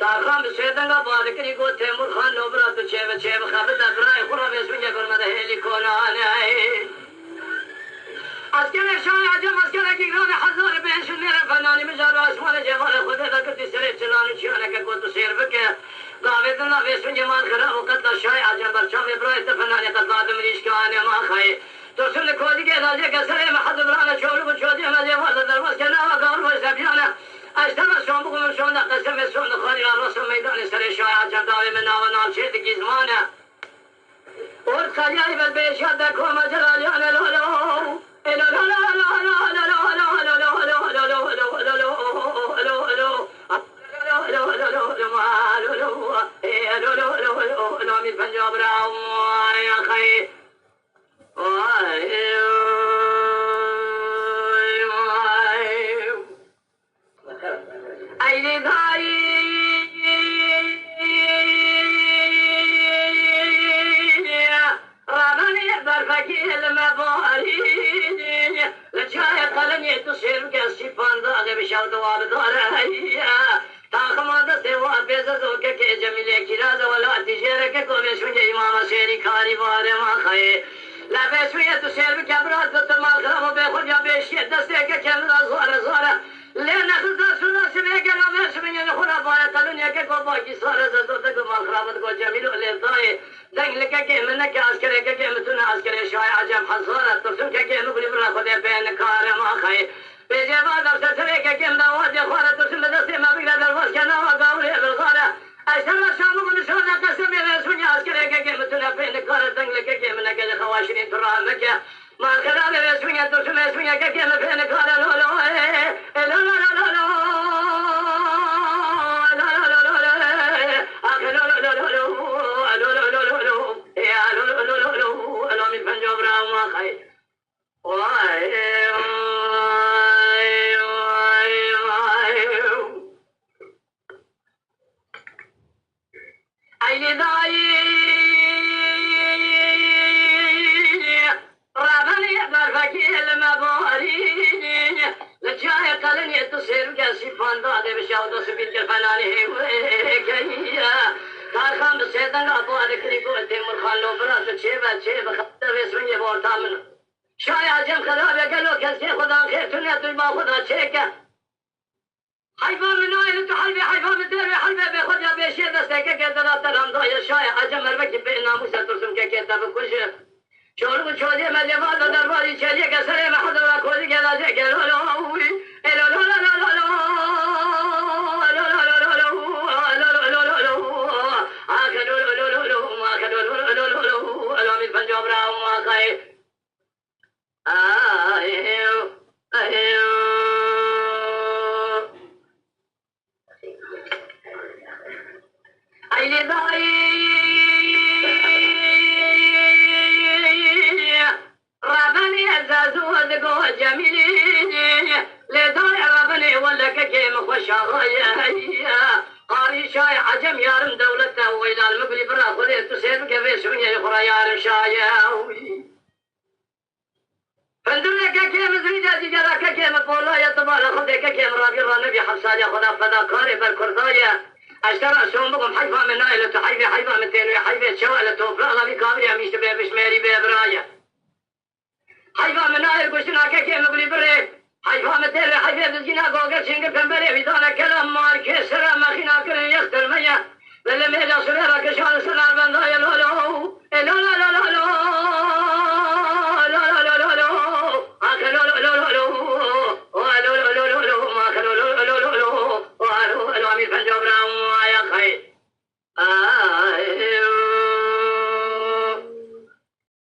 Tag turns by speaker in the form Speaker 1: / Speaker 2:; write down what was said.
Speaker 1: تاخام بسیدنگا بالکری کو تیمور خان نوبرا تو چه بخابه دبرای خورا بسمی جگر مده هلی کنانه اسکر شاه عجم اسکر گیران هزار بهش میره فنانی مجار آسمان جوان خود دکتی سر چلانو چیانه که گوتو سیر بکه داوید الله بسم جمال خراب و قتل شاه عجم برچام برای تفنانی قتل مریش که آنه ما خواهی تو سن کودی که راجع کسره محض برانه چولو و چودی مزی وارد درواز که نوا گار و زبیانه اشتما شام بگم شون قسم سون خالی راس میدان سر شاه عجم داوی من نام نام چه گیزمانه اور خالی بل بیشاد کو مجرالیان لولو